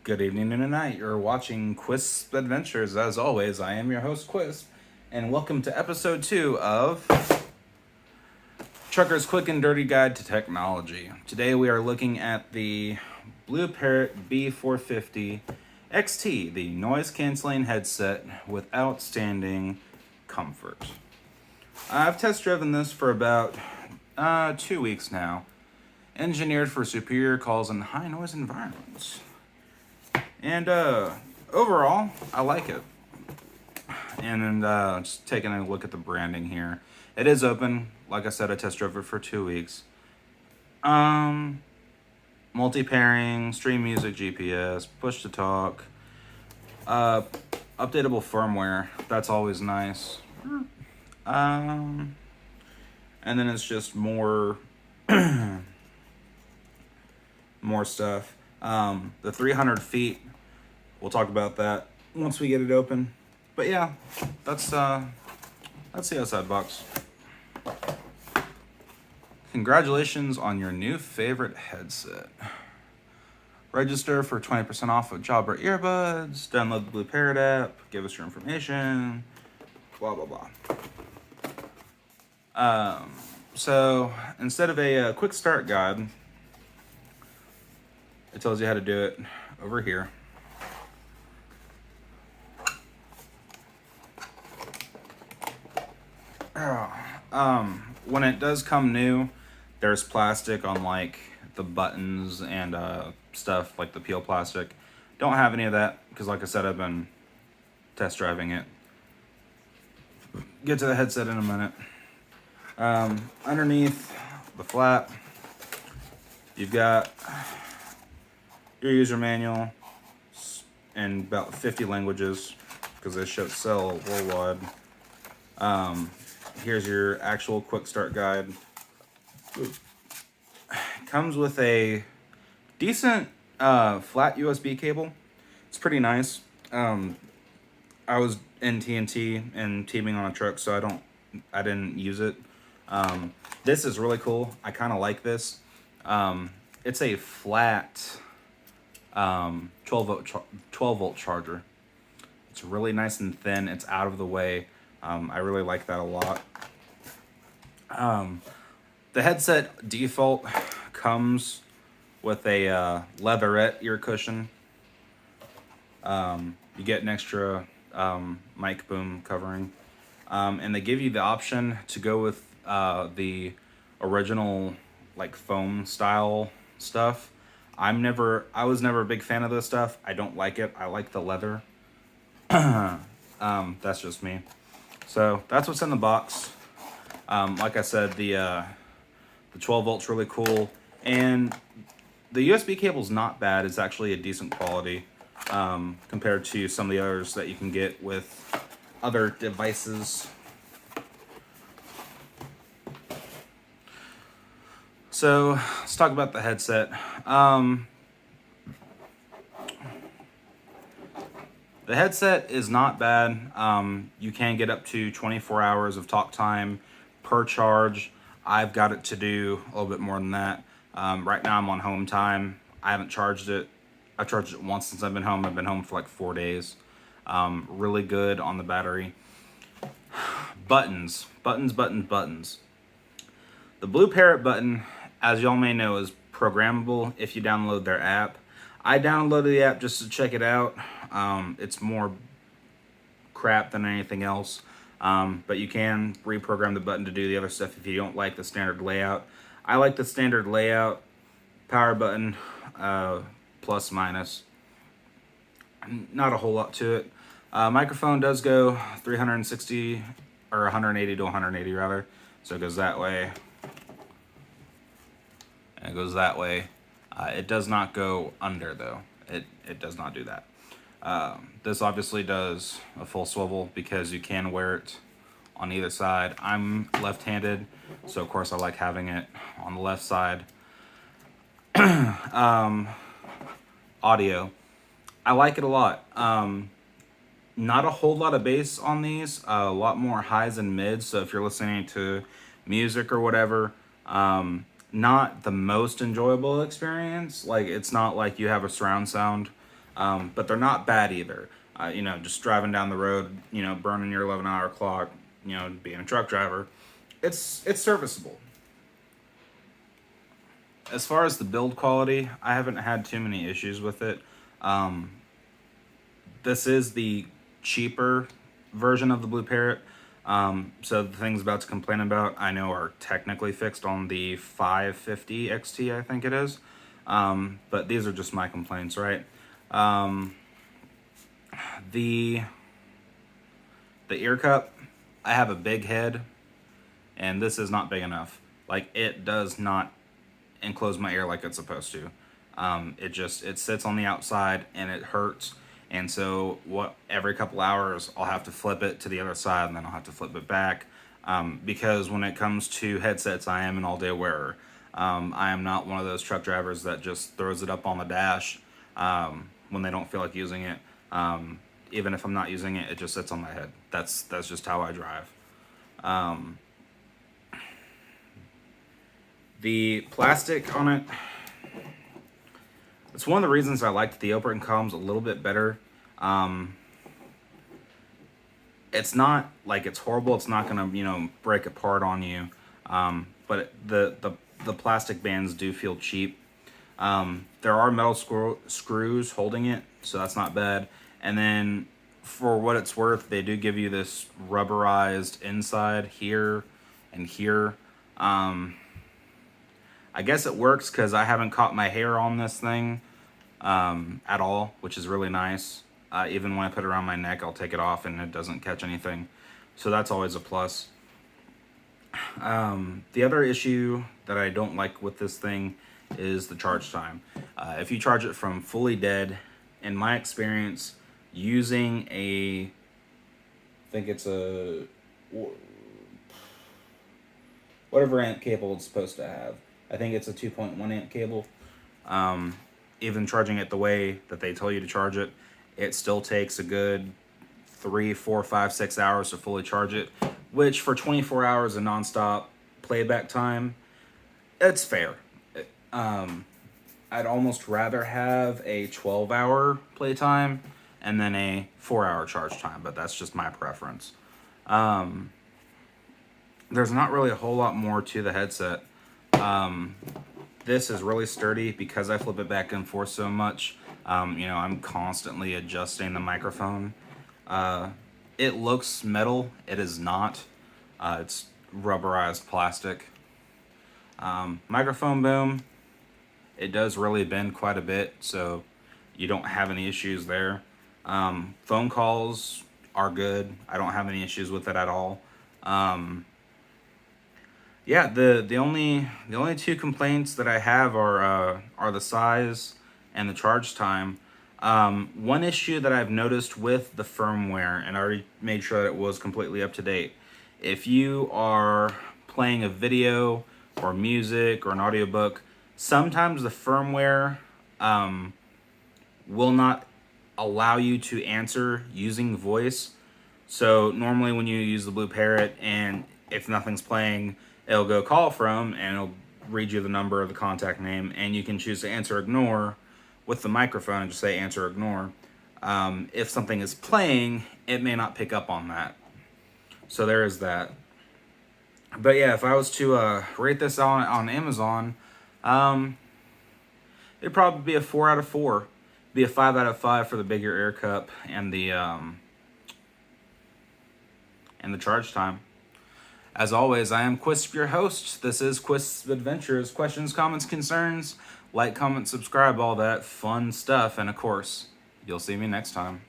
Good evening and good night. You're watching Quisp Adventures. As always, I am your host, Quisp, and welcome to episode 2 of Trucker's Quick and Dirty Guide to Technology. Today we are looking at the BlueParrot B450 XT, the noise-canceling headset with outstanding comfort. I've test driven this for about 2 weeks now. Engineered for superior calls in high-noise environments. And overall, I like it. And then just taking a look at the branding here. It is open. Like I said, I test drove it for 2 weeks. Multi-pairing, stream music, GPS, push to talk, updatable firmware. That's always nice. And then it's just more stuff. The 300 feet, we'll talk about that once we get it open. But yeah, that's the outside box. Congratulations on your new favorite headset. Register for 20% off of Jabra earbuds. Download the BlueParrot app. Give us your information. Blah, blah, blah. So instead of a quick start guide, it tells you how to do it over here. When it does come new, there's plastic on like the buttons and stuff, like the peel plastic. Don't have any of that because, like I said, I've been test driving it. Get to the headset in a minute. Underneath the flap, you've got your user manual in about 50 languages because they sell worldwide. Here's your actual quick start guide. Comes with a decent flat USB cable. It's pretty nice. I was in TNT and teaming on a truck, so I didn't use it. This is really cool. I kind of like this. It's a flat 12 volt charger. It's really nice and thin. It's out of the way. I really like that a lot. The headset default comes with a leatherette ear cushion. You get an extra mic boom covering. And they give you the option to go with the original like foam style stuff. I was never a big fan of this stuff. I don't like it. I like the leather. That's just me. So that's what's in the box. Like I said, the 12 volt's really cool, and the USB cable's not bad. It's actually a decent quality compared to some of the others that you can get with other devices. So let's talk about the headset. The headset is not bad. You can get up to 24 hours of talk time per charge. I've got it to do a little bit more than that. Right now I'm on home time. I haven't charged it. I've charged it once since I've been home. I've been home for like 4 days. Really good on the battery. Buttons. The BlueParrot button, as y'all may know, is programmable if you download their app. I downloaded the app just to check it out. It's more crap than anything else. But you can reprogram the button to do the other stuff if you don't like the standard layout. I like the standard layout. Power button, plus minus. Not a whole lot to it. Microphone does go 360 or 180 to 180 rather. So it goes that way. And it goes that way. It does not go under though. It does not do that. This obviously does a full swivel because you can wear it on either side. I'm left-handed, so of course I like having it on the left side. Audio. I like it a lot. Not a whole lot of bass on these, a lot more highs and mids, so if you're listening to music or whatever, not the most enjoyable experience. Like, it's not like you have a surround sound. but they're not bad either. Just driving down the road, burning your 11-hour clock, being a truck driver, it's serviceable. As far as the build quality, I haven't had too many issues with it. This is the cheaper version of the BlueParrot. So the things about to complain about, I know, are technically fixed on the 550 XT, I think it is. But these are just my complaints, right? The ear cup, I have a big head, and this is not big enough. Like, it does not enclose my ear like it's supposed to. It sits on the outside and it hurts. And so every couple hours I'll have to flip it to the other side, and then I'll have to flip it back. Because when it comes to headsets, I am an all-day wearer. I am not one of those truck drivers that just throws it up on the dash when they don't feel like using it. Even if I'm not using it, it just sits on my head. That's just how I drive. The plastic on it, it's one of the reasons I liked the operating columns a little bit better. It's not like it's horrible. It's not gonna, break apart on you. But the plastic bands do feel cheap. There are metal screws holding it, so that's not bad. And then for what it's worth, they do give you this rubberized inside here and here. I guess it works because I haven't caught my hair on this thing at all, which is really nice. Even when I put it around my neck, I'll take it off and it doesn't catch anything. So that's always a plus. The other issue that I don't like with this thing is the charge time. If you charge it from fully dead, in my experience, using I think it's a whatever amp cable it's supposed to have. I think it's a 2.1 amp cable. Even charging it the way that they tell you to charge it, it still takes a good 3, 4, 5, 6 hours to fully charge it, which for 24 hours of nonstop playback time, it's fair. I'd almost rather have a 12-hour playtime and then a 4-hour charge time, but that's just my preference. There's not really a whole lot more to the headset. This is really sturdy because I flip it back and forth so much. I'm constantly adjusting the microphone. It looks metal. It is not. It's rubberized plastic. Microphone boom, it does really bend quite a bit, so you don't have any issues there. Phone calls are good. I don't have any issues with it at all. Yeah, the only two complaints that I have are the size and the charge time. One issue that I've noticed with the firmware, and I already made sure that it was completely up to date. If you are playing a video or music or an audiobook, sometimes the firmware will not allow you to answer using voice. So normally when you use the BlueParrot and if nothing's playing, it'll go call from and it'll read you the number of the contact name, and you can choose to answer ignore with the microphone and just say answer ignore. If something is playing, it may not pick up on that. So there is that. But yeah, if I was to rate this on Amazon, it'd probably be a 4 out of 4. Be a 5 out of 5 for the bigger air cup and the charge time. As always, I am Quisp, your host. This is Quisp Adventures. Questions, comments, concerns, like, comment, subscribe, all that fun stuff. And of course, you'll see me next time.